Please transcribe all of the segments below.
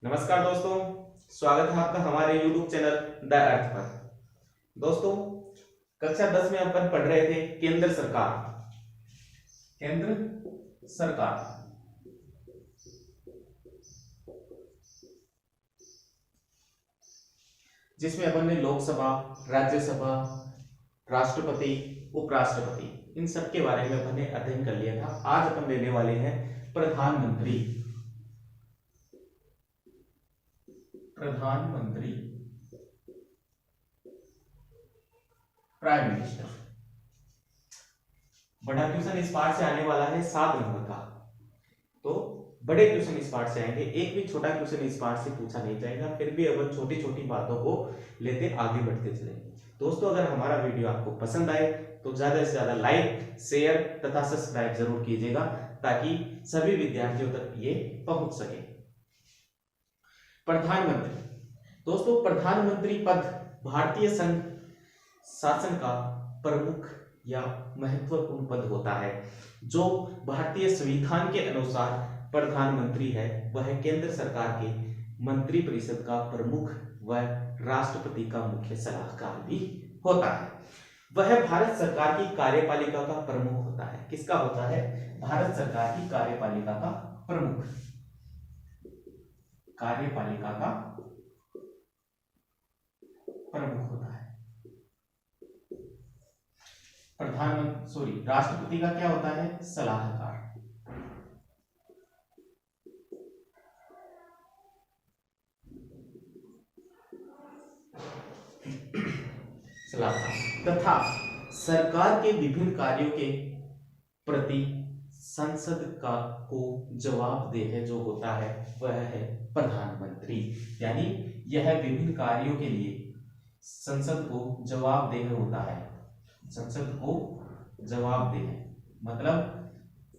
नमस्कार दोस्तों, स्वागत है आपका हमारे YouTube चैनल द अर्थ पर। दोस्तों, कक्षा 10 में अपन पढ़ रहे थे केंद्र सरकार। केंद्र सरकार जिसमें अपन ने लोकसभा, राज्यसभा, राष्ट्रपति, उपराष्ट्रपति इन सब के बारे में अपन ने अध्ययन कर लिया था। आज अपन लेने वाले हैं प्रधानमंत्री। प्रधानमंत्री, प्राइम मिनिस्टर। बड़ा क्वेश्चन इस पार्ट से आने वाला है 7 नंबर का, तो बड़े क्वेश्चन इस पार्ट से आएंगे। एक भी छोटा क्वेश्चन इस पार्ट से पूछा नहीं जाएगा, फिर भी अपन छोटी छोटी बातों को लेते आगे बढ़ते चलेंगे। दोस्तों, अगर हमारा वीडियो आपको पसंद आए तो ज्यादा से ज्यादा लाइक, शेयर तथा सब्सक्राइब जरूर कीजिएगा, ताकि सभी विद्यार्थियों तक ये पहुंच सके। प्रधानमंत्री, दोस्तों प्रधानमंत्री पद भारतीय संघ शासन का प्रमुख या महत्वपूर्ण पद होता है। जो भारतीय संविधान के अनुसार प्रधानमंत्री है वह केंद्र सरकार के मंत्री परिषद का प्रमुख व राष्ट्रपति का मुख्य सलाहकार भी होता है। वह भारत सरकार की कार्यपालिका का प्रमुख होता है। किसका होता है? भारत सरकार की कार्यपालिका का प्रमुख, कार्यपालिका का प्रमुख होता है। राष्ट्रपति का क्या होता है? सलाहकार। सलाहकार तथा सरकार के विभिन्न कार्यों के प्रति संसद का को जवाबदेह जो होता है वह है प्रधानमंत्री। यानी यह विभिन्न कार्यों के लिए संसद को जवाबदेह होता है। संसद को जवाबदेह मतलब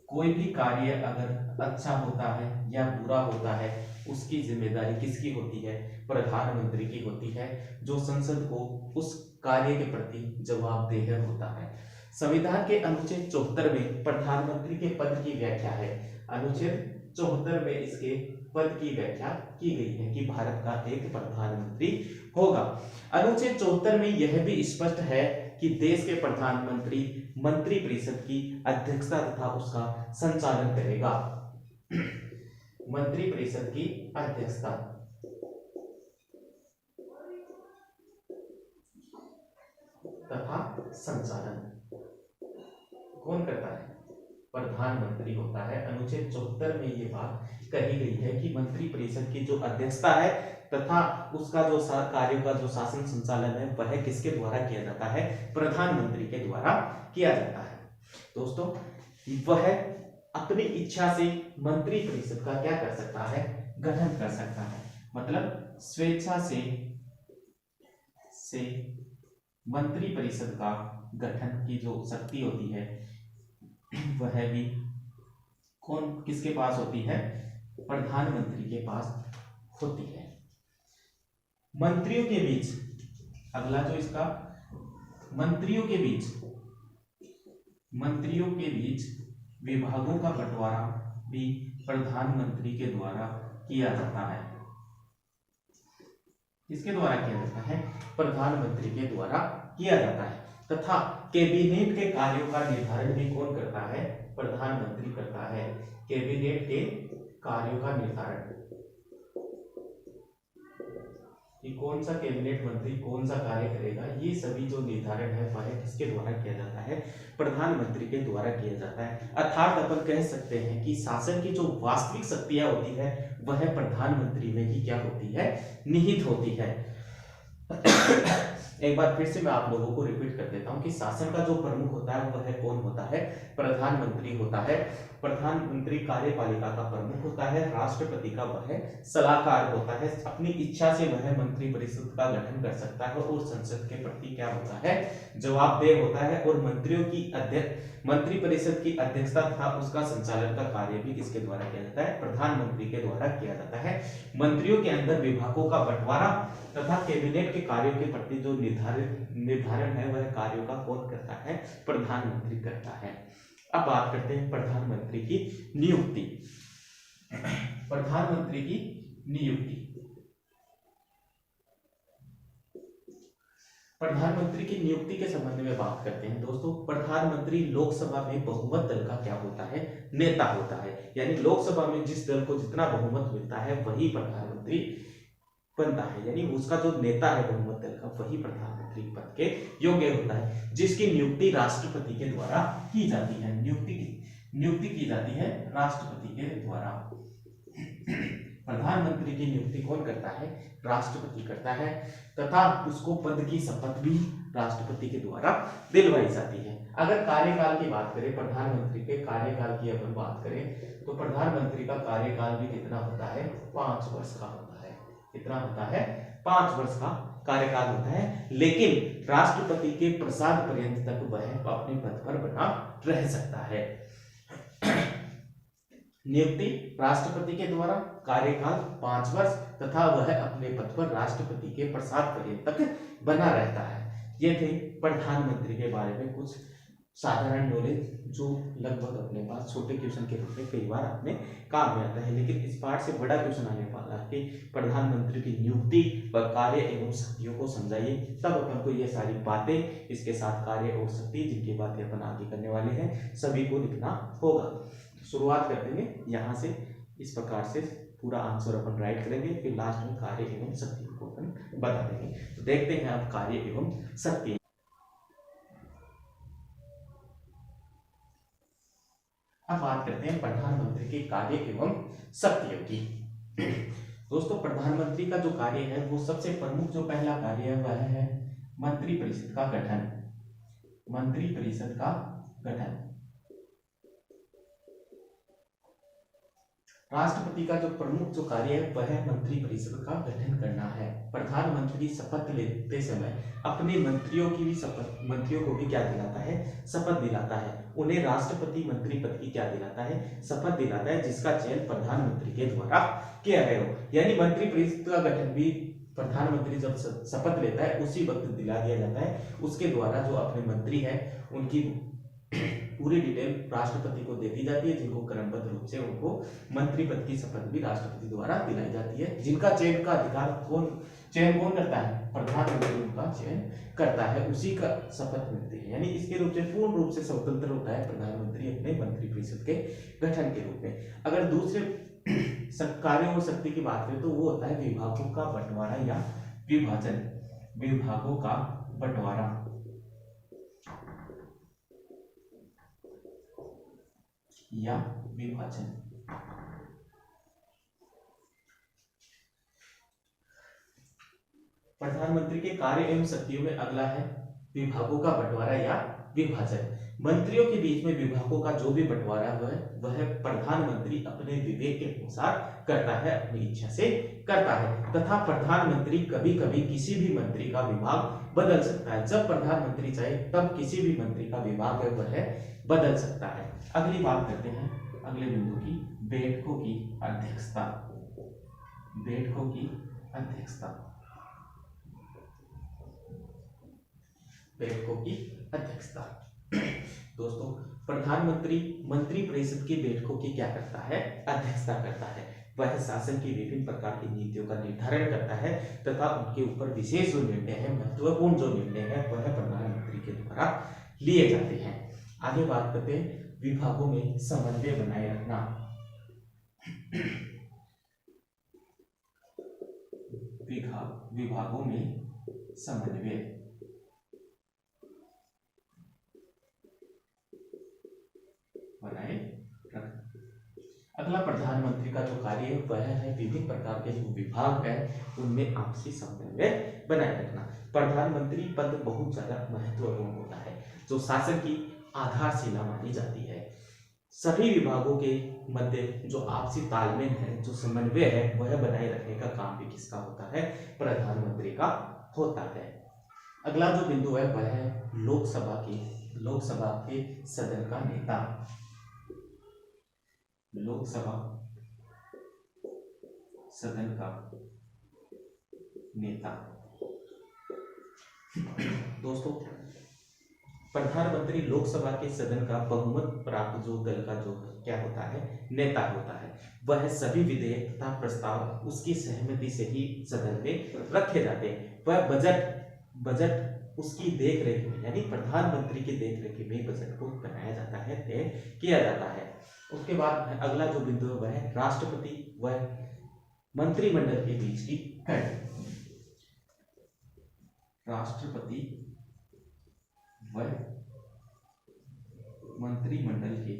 कोई भी कार्य अगर अच्छा होता है या बुरा होता है उसकी जिम्मेदारी किसकी होती है? प्रधानमंत्री की होती है, जो संसद को उस कार्य के प्रति जवाबदेह होता है। संविधान के अनुच्छेद 74 में प्रधानमंत्री के पद की व्याख्या है। अनुच्छेद 74 में इसके पद की व्याख्या की गई है कि भारत का एक प्रधानमंत्री होगा। अनुच्छेद 74 में यह भी स्पष्ट है कि देश के प्रधानमंत्री मंत्री परिषद की अध्यक्षता तथा उसका संचालन करेगा। मंत्री परिषद की अध्यक्षता तथा संचालन कौन करता है? प्रधानमंत्री होता है। अनुच्छेद 74 में ये बात कही गई है कि मंत्री परिषद की जो अध्यक्षता है तथा उसका जो कार्यों का जो शासन संचालन है वह किसके द्वारा किया जाता है? प्रधानमंत्री के द्वारा किया जाता है। दोस्तों, वह अपनी इच्छा से मंत्री परिषद का क्या कर सकता है? गठन कर सकता है। मतलब स्वेच्छा से मंत्री परिषद का गठन की जो शक्ति होती है वह भी किसके पास होती है? प्रधानमंत्री के पास होती है। मंत्रियों के बीच, अगला जो इसका मंत्रियों के बीच विभागों का बंटवारा भी प्रधानमंत्री के द्वारा किया जाता है। किसके द्वारा किया जाता है? प्रधानमंत्री के द्वारा किया जाता है। तथा कैबिनेट के कार्यों का निर्धारण भी कौन करता है? प्रधानमंत्री करता है। कैबिनेट के कार्यों का निर्धारण कि कौन सा कैबिनेट मंत्री कौन सा कार्य करेगा, ये सभी जो निर्धारण है वह किसके द्वारा किया जाता है? प्रधानमंत्री के द्वारा किया जाता है। अर्थात अपन कह सकते हैं कि शासन की जो वास्तविक शक्तियां होती है वह प्रधानमंत्री में ही क्या होती है? निहित होती है। एक बार फिर से मैं आप लोगों को रिपीट कर देता हूं कि शासन का जो प्रमुख होता है वह कौन होता है? प्रधानमंत्री होता है। प्रधानमंत्री कार्यपालिका का प्रमुख होता है। राष्ट्रपति का वह सलाहकार होता है। अपनी इच्छा से वह मंत्री परिषद का गठन कर सकता है और संसद के प्रति क्या होता है? जवाबदेह होता है। और मंत्री परिषद की अध्यक्षता तथा उसका संचालन का कार्य भी किसके द्वारा किया जाता है? प्रधानमंत्री के द्वारा किया जाता है। मंत्रियों के अंदर विभागों का बंटवारा तथा कैबिनेट के कार्यों के प्रति जो निर्धारण है वह कार्यों का कौन करता है? प्रधानमंत्री करता है। अब बात करते हैं प्रधानमंत्री की नियुक्ति। प्रधानमंत्री की नियुक्ति। प्रधानमंत्री की नियुक्ति के संबंध में बात करते हैं दोस्तों। प्रधानमंत्री लोकसभा में बहुमत दल का क्या होता है? नेता होता है। यानी लोकसभा में जिस दल को जितना बहुमत मिलता है वही प्रधानमंत्री बनता है, यानी उसका जो नेता है बहुमत दल का वही प्रधानमंत्री पद के योग्य होता है, जिसकी नियुक्ति राष्ट्रपति के द्वारा की जाती है। नियुक्ति की जाती है राष्ट्रपति के द्वारा। प्रधानमंत्री की नियुक्ति कौन करता है? राष्ट्रपति करता है, तथा उसको पद की शपथ भी राष्ट्रपति के द्वारा दिलवाई जाती है। अगर कार्यकाल की बात करें, प्रधानमंत्री के कार्यकाल की अगर बात करें तो प्रधानमंत्री का कार्यकाल भी कितना होता है? 5 वर्ष का होता है। कितना होता है? 5 वर्ष का कार्यकाल होता है, लेकिन राष्ट्रपति के प्रसाद पर्यंत तक वह अपने पद पर बना रह सकता है। नियुक्ति राष्ट्रपति के द्वारा, कार्यकाल 5 वर्ष, तथा वह अपने पद पर राष्ट्रपति के प्रसाद पर्यंत तक बना रहता है। ये थे प्रधानमंत्री के बारे में कुछ साधारण नॉलेज जो लगभग अपने पास छोटे क्वेश्चन के रूप में कई बार अपने काम में आता है, लेकिन इस पार्ट से बड़ा क्वेश्चन आने वाला है कि प्रधानमंत्री की नियुक्ति व कार्य एवं शक्तियों को समझाइए। तब अपन को ये सारी बातें, इसके साथ कार्य और शक्ति जिनकी बातें अपन आगे करने वाले हैं, सभी को लिखना होगा। शुरुआत कर देंगे यहाँ से। इस प्रकार से पूरा आंसर अपन राइट करेंगे, फिर लास्ट में कार्य एवं शक्ति को अपन बता देंगे। तो देखते हैं अब कार्य एवं शक्ति। अब बात करते हैं प्रधानमंत्री के कार्य एवं शक्तियों की। दोस्तों, प्रधानमंत्री का जो कार्य है वो सबसे प्रमुख जो पहला कार्य है वह है मंत्रिपरिषद का गठन। मंत्रिपरिषद का गठन। राष्ट्रपति का जो प्रमुख जो कार्य है वह मंत्रिपरिषद का गठन करना है। प्रधानमंत्री शपथ लेते समय अपने मंत्रियों को भी क्या दिलाता है? शपथ दिलाता है। उन्हें राष्ट्रपति मंत्री पद की क्या दिलाता है? शपथ दिलाता है, जिसका चयन प्रधानमंत्री के द्वारा किया गया हो। यानी मंत्रिपरिषद का गठन भी प्रधानमंत्री जब शपथ लेता है उसी वक्त दिला दिया जाता है। उसके द्वारा जो अपने मंत्री है उनकी पूरी डिटेल राष्ट्रपति को दे दी जाती है, जिनको क्रमबद्ध रूप से उनको मंत्री पद की शपथ भी राष्ट्रपति द्वारा दिलाई जाती है। जिनका चयन का अधिकार चयन कौन करता है? प्रधानमंत्री उनका चयन करता है, उसी का शपथ मिलती है। यानी इसके रूप से पूर्ण रूप से स्वतंत्र होता है प्रधानमंत्री अपने मंत्रिपरिषद के गठन के रूप में। अगर दूसरे कार्यों और शक्ति की बात करें तो वो होता है विभागों का बंटवारा या विभाजन। विभागों का बंटवारा या विभाजन। प्रधानमंत्री के कार्य एवं शक्तियों में अगला है विभागों का बंटवारा या विभाजन। मंत्रियों के बीच में विभागों का जो भी बंटवारा है वह प्रधानमंत्री अपने विवेक के अनुसार करता है, अपनी इच्छा से करता है, तथा प्रधानमंत्री कभी कभी किसी भी मंत्री का विभाग बदल सकता है। जब प्रधानमंत्री चाहे तब किसी भी मंत्री का विभाग है वह बदल सकता है। अगली बात करते हैं अगले बिंदु की, बैठकों की अध्यक्षता। बैठकों की अध्यक्षता। बैठकों की अध्यक्षता। दोस्तों, प्रधानमंत्री मंत्रिपरिषद की बैठकों की क्या करता है? अध्यक्षता करता है। वह शासन की विभिन्न प्रकार की नीतियों का निर्धारण करता है तथा उनके ऊपर विशेष जो निर्णय है, महत्वपूर्ण जो निर्णय है वह प्रधानमंत्री के द्वारा लिए जाते हैं। आगे बात करते हैं विभागों में समन्वय बनाए रखना। विभागों में समन्वय बनाए रखना। अगला प्रधानमंत्री का जो कार्य है वह है विभिन्न प्रकार के जो विभाग है उनमें आपसी समन्वय बनाए रखना। प्रधानमंत्री पद बहुत ज्यादा महत्वपूर्ण होता है, जो शासन की आधारशिला मानी जाती है। सभी विभागों के मध्य जो आपसी तालमेल है, जो समन्वय है, वह बनाए रखने का काम भी किसका होता है? प्रधानमंत्री का होता है। अगला जो बिंदु है वह है लोकसभा के सदन का नेता। लोकसभा सदन का नेता। दोस्तों, प्रधानमंत्री लोकसभा के सदन का बहुमत प्राप्त जो दल का जो क्या होता है, नेता होता है। वह सभी विधेयक तथा प्रस्ताव उसकी सहमति से ही सदन में रखे जाते हैं। वह बजट उसकी देख रेख में, यानी प्रधानमंत्री की देख रेख में बजट को बनाया जाता है, तय किया जाता है। उसके बाद अगला जो बिंदु है वह है राष्ट्रपति व मंत्रिमंडल के बीच की कड़ी। राष्ट्रपति व मंत्रिमंडल के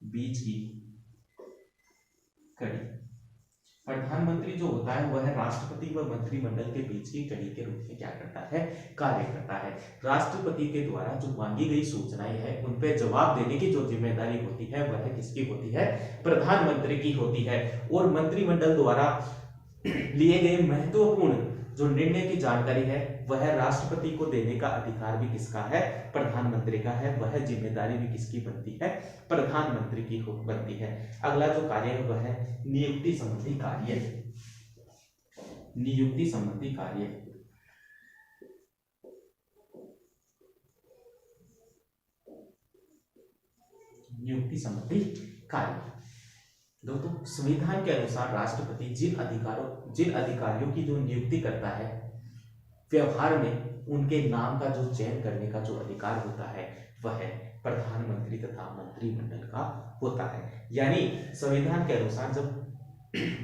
बीच की कड़ी। प्रधानमंत्री जो होता है वह राष्ट्रपति व मंत्रिमंडल के बीच की कड़ी के रूप में क्या करता है, कार्य करता है। राष्ट्रपति के द्वारा जो मांगी गई सूचनाएं हैं उन पर जवाब देने की जो जिम्मेदारी होती है वह किसकी होती है, प्रधानमंत्री की होती है। और मंत्रिमंडल द्वारा लिए गए महत्वपूर्ण जो निर्णय की जानकारी है वह राष्ट्रपति को देने का अधिकार भी किसका है, प्रधानमंत्री का है। वह जिम्मेदारी भी किसकी बनती है, प्रधानमंत्री की बनती है। अगला जो कार्य है वह है नियुक्ति संबंधी कार्य। नियुक्ति संबंधी कार्य, नियुक्ति संबंधी कार्य। दोस्तों संविधान के अनुसार राष्ट्रपति जिन अधिकारियों की जो नियुक्ति करता है, व्यवहार में उनके नाम का जो चयन करने का जो अधिकार होता है वह प्रधानमंत्री तथा मंत्रिमंडल का होता है। यानी संविधान के अनुसार जब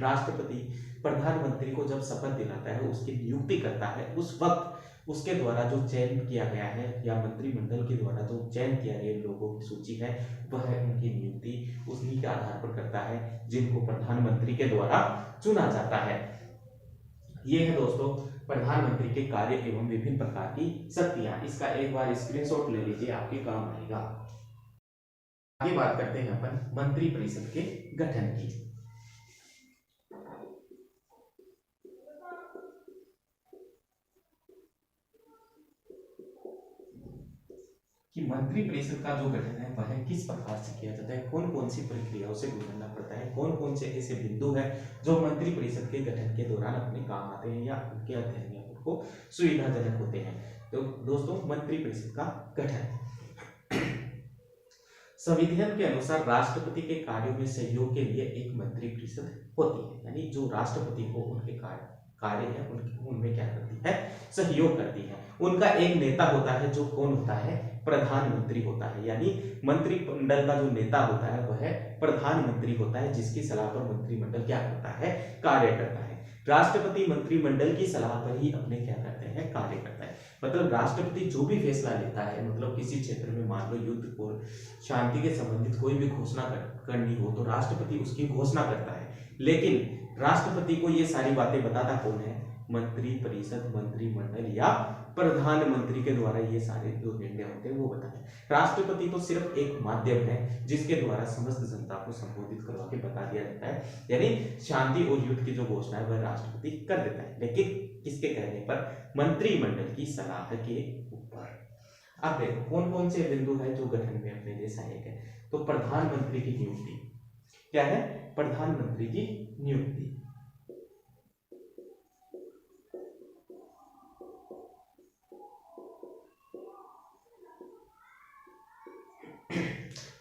राष्ट्रपति प्रधानमंत्री को जब शपथ दिलाता है, उसकी नियुक्ति करता है, उस वक्त उसके द्वारा जो चयन किया गया है या मंत्रिमंडल के द्वारा जो चयन किया गया लोगों की सूची है वह उनकी नियुक्ति उन्हीं के आधार पर करता है जिनको प्रधानमंत्री के द्वारा चुना जाता है। ये है दोस्तों प्रधानमंत्री के कार्य एवं विभिन्न प्रकार की शक्तियां। इसका एक बार स्क्रीनशॉट ले लीजिए, आपके काम आएगा। आगे बात करते हैं अपन मंत्रिपरिषद के गठन की। कि मंत्रिपरिषद का जो गठन है वह किस प्रकार से किया जाता है, कौन कौन सी प्रक्रियाओं से गुजरना पड़ता है, कौन कौन से ऐसे बिंदु हैं जो मंत्रिपरिषद के गठन के दौरान अपने काम आते हैं या उनके अध्ययन में आपको सुविधाजनक होते हैं। तो दोस्तों मंत्रिपरिषद का गठन, संविधान के अनुसार राष्ट्रपति के कार्यों में सहयोग के लिए एक मंत्रिपरिषद होती है। यानी जो राष्ट्रपति को उनके कार्य है उनमें क्या करती है, सहयोग करती है। उनका एक नेता होता है जो कौन होता है, प्रधानमंत्री होता है। यानी मंत्रिमंडल का जो नेता होता है वह प्रधानमंत्री होता है, जिसकी सलाह पर मंत्रिमंडल क्या करता है, कार्य करता है। राष्ट्रपति मंत्रिमंडल की सलाह पर ही अपने क्या करते हैं, कार्य करता है। मतलब राष्ट्रपति जो भी फैसला लेता है, मतलब किसी क्षेत्र में मान लो युद्ध और शांति के संबंधित कोई भी घोषणा करनी हो तो राष्ट्रपति उसकी घोषणा करता है। लेकिन राष्ट्रपति को ये सारी बातें बताता कौन है, मंत्रिपरिषद, मंत्रिमंडल या प्रधानमंत्री के द्वारा ये सारे जो निर्णय होते हैं वो बताते हैं। राष्ट्रपति तो सिर्फ एक माध्यम है जिसके द्वारा समस्त जनता को संबोधित करवा के बता दिया जाता है। यानी शांति और युद्ध की जो घोषणा है वह राष्ट्रपति कर देता है, लेकिन किसके कहने पर, मंत्रिमंडल की सलाह के ऊपर। अब देखो कौन कौन से बिंदु है जो गठन में अपने लिए सहायक है। तो प्रधानमंत्री की नियुक्ति क्या है, प्रधानमंत्री की नियुक्ति,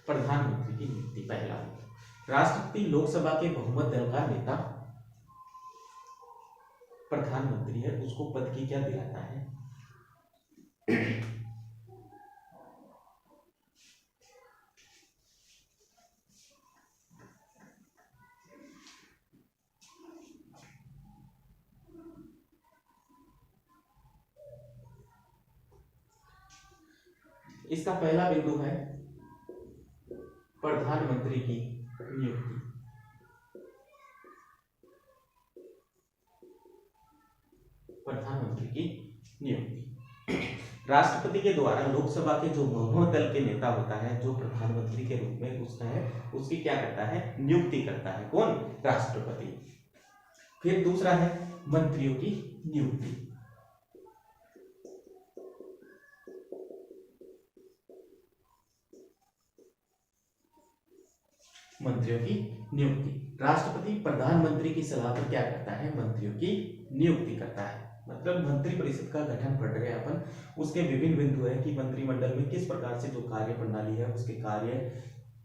प्रधानमंत्री की नियुक्ति। पहला, राष्ट्रपति लोकसभा के बहुमत दल का नेता प्रधानमंत्री है, उसको पद की क्या दिलाता है, इसका पहला बिंदु है प्रधानमंत्री की नियुक्ति। प्रधानमंत्री की नियुक्ति, राष्ट्रपति के द्वारा लोकसभा के जो बहुमत दल के नेता होता है जो प्रधानमंत्री के रूप में उसका है, उसकी क्या करता है, नियुक्ति करता है। कौन, राष्ट्रपति। फिर दूसरा है मंत्रियों की नियुक्ति। मंत्रियों की नियुक्ति, राष्ट्रपति प्रधानमंत्री की सलाह पर क्या करता है, मंत्रियों की नियुक्ति करता है। मतलब मंत्री परिषद का गठन पढ़ रहे हैं अपन। उसके विभिन्न बिंदु है कि मंत्रिमंडल में किस प्रकार से जो कार्य प्रणाली है उसके कार्य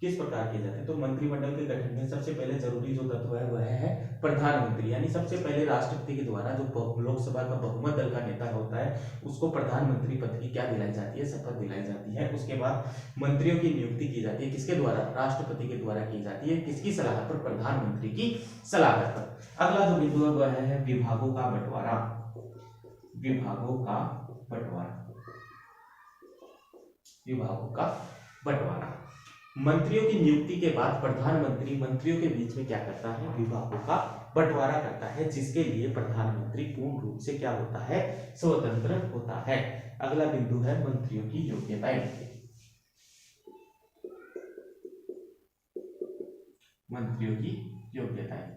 किस प्रकार किए जाते हैं। तो मंत्रिमंडल के गठन में सबसे पहले जरूरी जो तत्व है वह है प्रधानमंत्री, यानी सबसे पहले राष्ट्रपति के द्वारा जो लोकसभा का बहुमत दल का नेता होता है उसको प्रधानमंत्री पद की क्या दिलाई जाती है, शपथ दिलाई जाती है। उसके बाद मंत्रियों की नियुक्ति की जाती है, किसके द्वारा, राष्ट्रपति के द्वारा की जाती है, किसकी सलाह पर, प्रधानमंत्री की सलाह पर। अगला जो बिंदु है वह है विभागों का बंटवारा। विभागों का बंटवारा, विभागों का बंटवारा। मंत्रियों की नियुक्ति के बाद प्रधानमंत्री मंत्रियों के बीच में क्या करता है, विभागों का बंटवारा करता है, जिसके लिए प्रधानमंत्री पूर्ण रूप से क्या होता है, स्वतंत्र होता है। अगला बिंदु है मंत्रियों की योग्यताएं। मंत्रियों की योग्यताएं,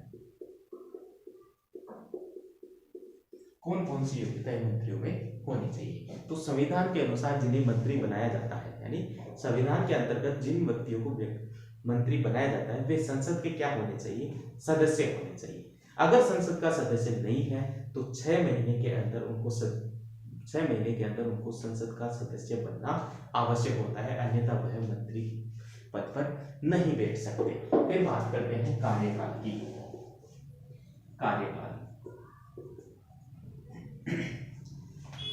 कौन कौन सी योग्यताएं मंत्रियों में होनी चाहिए। तो संविधान के अनुसार जिन्हें मंत्री बनाया जाता है, यानी संविधान के अंतर्गत जिन व्यक्तियों को मंत्री बनाया जाता है वे संसद के क्या होने चाहिए, सदस्य होने चाहिए। अगर संसद का सदस्य नहीं है तो 6 महीने के अंदर उनको 6 महीने के अंदर उनको संसद का सदस्य बनना आवश्यक होता है, अन्यथा वह मंत्री पद पर नहीं बैठ सकते। फिर बात करते हैं कार्यकाल की। कार्यकाल,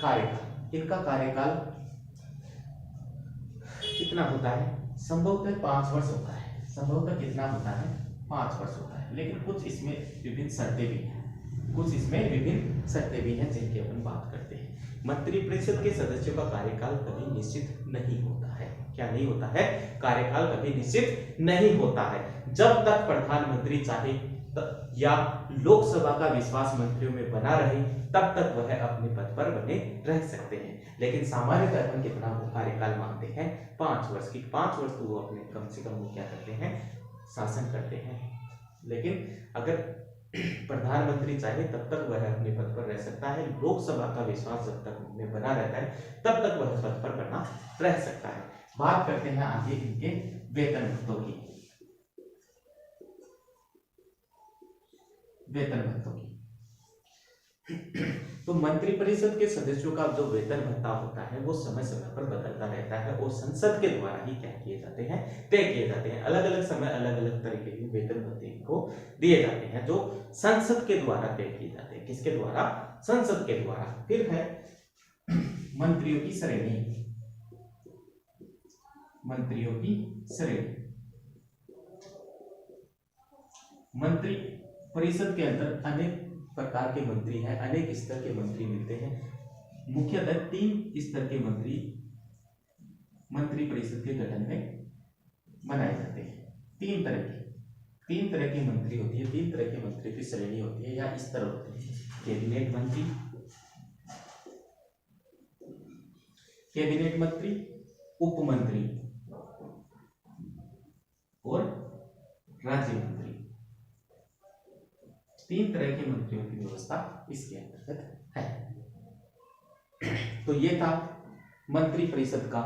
कार्यकाल, इनका कार्यकाल कितना होता है, संभवतः 5 वर्ष होता है। संभवतः कितना होता है, 5 वर्ष होता है। लेकिन कुछ इसमें विभिन्न शर्तें भी हैं, कुछ इसमें विभिन्न शर्तें भी हैं जिनकी अपन बात करते हैं। मंत्रिपरिषद के सदस्यों का कार्यकाल कभी निश्चित नहीं होता है। क्या नहीं होता है, कार्यकाल कभी निश्चित नहीं होता है। जब तक प्रधानमंत्री चाहे या लोकसभा का विश्वास मंत्रियों में बना रहे तब तक वह अपने पद पर बने रह सकते हैं। लेकिन सामान्यतः अपन कितना कार्यकाल मानते हैं, 5 वर्ष की। 5 वर्ष तो वो अपने कम से कम वो क्या करते हैं, शासन करते हैं। लेकिन अगर प्रधानमंत्री चाहे तब तक वह अपने पद पर रह सकता है, लोकसभा का विश्वास जब तक उनमें बना रहता है तब तक वह पद पर बना रह सकता है। बात करते हैं आगे इनके वेतन भत्तों की। वेतन भत्तों की तो मंत्रिपरिषद के सदस्यों का जो वेतन भत्ता होता है वो समय समय पर बदलता रहता है और संसद के द्वारा ही क्या किए जाते हैं, तय किए जाते हैं। अलग अलग समय अलग अलग तरीके के वेतन भत्ते को दिए जाते हैं जो संसद के द्वारा तय किए जाते हैं। किसके द्वारा, संसद के द्वारा। फिर है मंत्रियों की श्रेणी। मंत्रियों की श्रेणी, मंत्री परिषद के अंदर अनेक प्रकार के मंत्री हैं, अनेक स्तर के मंत्री मिलते हैं। मुख्यतः 3 स्तर के मंत्री मंत्री परिषद के गठन में बनाए जाते हैं। 3 तरह की मंत्री होती है, 3 तरह के मंत्री की श्रेणी होती है या स्तर होते हैं। कैबिनेट मंत्री, कैबिनेट मंत्री, उप मंत्री और राज्य मंत्री। 3 तरह के मंत्रियों की व्यवस्था इसके अंतर्गत है। तो ये था मंत्री परिषद का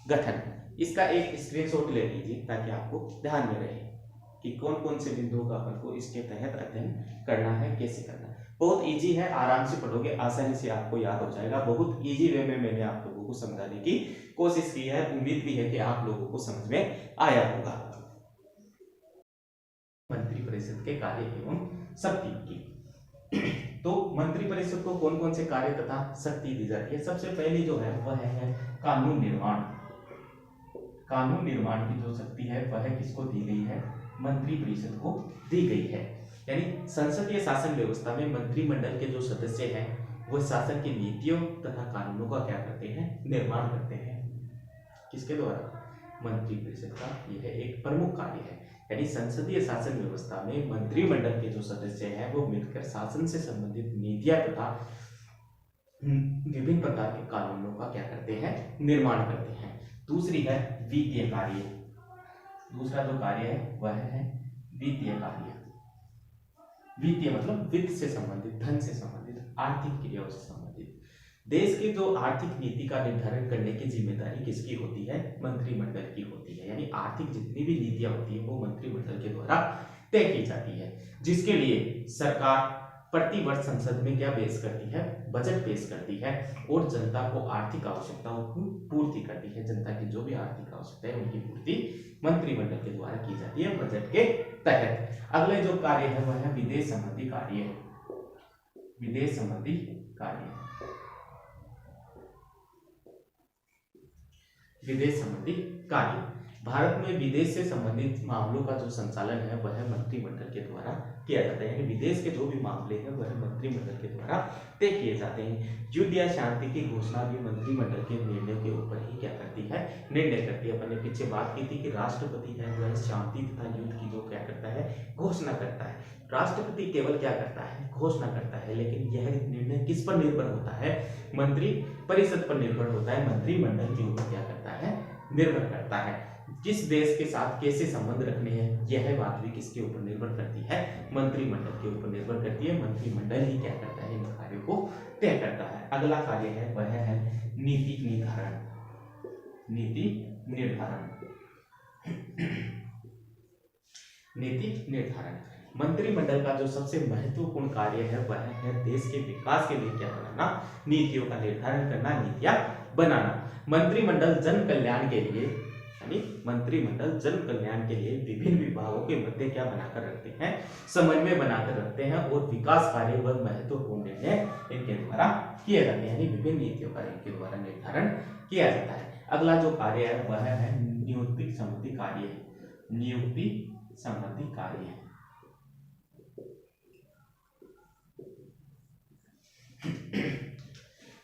गठन। इसका एक स्क्रीनशॉट ले लीजिए ताकि आपको ध्यान में रहे कि कौन कौन से बिंदुओं का अपन को इसके तहत अध्ययन करना है, कैसे करना है। बहुत इजी है, आराम से पढ़ोगे, आसानी से आपको याद हो जाएगा। बहुत इजी वे में मैंने आप लोगों को समझाने की कोशिश की है। उम्मीद भी है कि आप लोगों को समझ में आया होगा। मंत्री परिषद के कार्य एवं शक्ति की। तो मंत्री परिषद को कौन कौन से कार्य तथा शक्ति दी जाती है। सबसे पहली जो है वह है कानून निर्माण। कानून निर्माण की जो शक्ति है वह किसको दी गई है, मंत्री परिषद को दी गई है। यानी संसदीय शासन व्यवस्था में मंत्रिमंडल के जो सदस्य हैं वह शासन की नीतियों तथा कानूनों का क्या करते हैं, निर्माण करते हैं। किसके द्वारा, मंत्री परिषद का यह एक प्रमुख कार्य है। यानी संसदीय शासन व्यवस्था में मंत्रिमंडल के जो सदस्य हैं वो मिलकर शासन से संबंधित नीतियां तथा विभिन्न प्रकार के कानूनों का क्या करते हैं, निर्माण करते हैं। दूसरी है वित्तीय कार्य। दूसरा जो कार्य है वह है वित्तीय कार्य। वित्तीय मतलब वित्त से संबंधित, धन से संबंधित, आर्थिक क्रियाओं से संबंधित। देश की जो आर्थिक नीति का निर्धारण करने की जिम्मेदारी किसकी होती है, मंत्रिमंडल की होती है। यानी आर्थिक जितनी भी नीतियां होती है वो मंत्रिमंडल के द्वारा तय की जाती है, जिसके लिए सरकार प्रतिवर्ष संसद में क्या पेश करती है, बजट पेश करती है और जनता को आर्थिक आवश्यकताओं की पूर्ति करती है। जनता की जो भी आर्थिक आवश्यकता है उनकी पूर्ति मंत्रिमंडल के द्वारा की जाती है बजट के तहत। अगले जो कार्य है वह है विदेश संबंधी कार्य। विदेश संबंधी कार्य, विदेश संबंधी कार्य। भारत में विदेश से संबंधित मामलों का जो संचालन है वह मंत्रिमंडल के द्वारा किया जाता है, यानी विदेश के जो भी मामले हैं वह मंत्रिमंडल के द्वारा तय किए जाते हैं। युद्ध या शांति की घोषणा भी मंत्रिमंडल के निर्णय के ऊपर ही क्या करती है, निर्णय करती है। अपन ने पीछे बात की थी कि राष्ट्रपति है वह शांति तथा युद्ध की जो क्या करता है, घोषणा करता है। राष्ट्रपति केवल क्या करता है, घोषणा करता है, लेकिन यह निर्णय किस पर निर्भर होता है, मंत्री परिषद पर निर्भर होता है, मंत्रिमंडल के ऊपर क्या करता है, निर्भर करता है। किस देश के साथ कैसे संबंध रखने हैं यह बात भी किसके ऊपर निर्भर करती है, मंत्रिमंडल के ऊपर निर्भर करती है। मंत्रिमंडल ही क्या करता है, इन कार्यों को तय करता है। अगला कार्य है वह है नीति निर्धारण। नीति निर्धारण, नीति निर्धारण। मंत्रिमंडल का जो सबसे महत्वपूर्ण कार्य है वह है देश के विकास के लिए क्या बनाना, नीतियों का निर्धारण करना, नीतियां बनाना। मंत्रिमंडल जन कल्याण के लिए, यानी मंत्रिमंडल जन कल्याण के लिए विभिन्न विभागों के मध्य क्या बनाकर रखते हैं, समन्वय बनाकर रखते हैं और विकास कार्य व महत्वपूर्ण निर्णय इनके द्वारा किए जाते हैं, यानी विभिन्न नीतियों का इनके द्वारा निर्धारण किया जाता है। अगला जो कार्य है वह है नियुक्ति संबंधी कार्य। नियुक्ति संबंधी कार्य,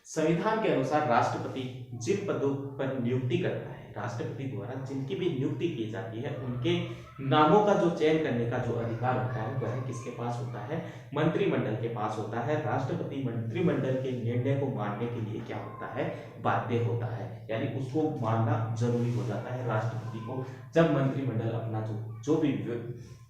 संविधान के अनुसार राष्ट्रपति जिन पदों पर नियुक्ति करता है, राष्ट्रपति द्वारा जिनकी भी नियुक्ति की जाती है उनके नामों का जो चयन करने का जो अधिकार होता है वह किसके पास होता है, मंत्रिमंडल के पास होता है। राष्ट्रपति मंत्रिमंडल के निर्णय को मानने के लिए क्या होता है, बाध्य होता है, यानी उसको मानना जरूरी हो जाता है राष्ट्रपति को। जब मंत्रिमंडल अपना जो भी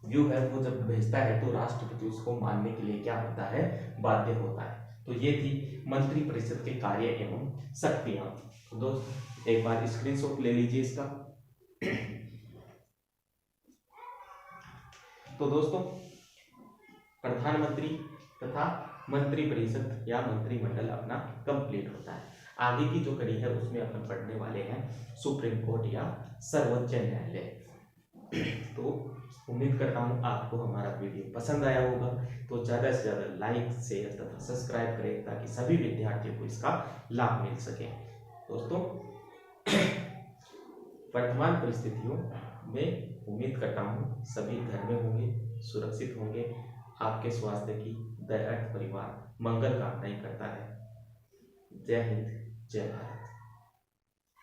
व्यू है वो जब भेजता है तो राष्ट्रपति उसको मानने के लिए क्या होता है, बाध्य होता है। तो ये थी मंत्रिपरिषद के कार्य एवं शक्तियां। तो दोस्त एक बार स्क्रीनशॉट ले लीजिए इसका। तो दोस्तों प्रधानमंत्री तथा मंत्रिपरिषद या मंत्रिमंडल अपना कंप्लीट होता है। आगे की जो कड़ी है उसमें अपन पढ़ने वाले हैं सुप्रीम कोर्ट या सर्वोच्च न्यायालय। तो उम्मीद करता हूँ आपको हमारा वीडियो पसंद आया होगा, तो ज़्यादा से ज़्यादा लाइक शेयर तथा सब्सक्राइब करें ताकि सभी विद्यार्थियों को इसका लाभ मिल सके। दोस्तों वर्तमान परिस्थितियों में उम्मीद करता हूँ सभी घर में होंगे, सुरक्षित होंगे। आपके स्वास्थ्य की द अर्थ परिवार मंगल कामनाएं करता है। जय हिंद, जय भारत।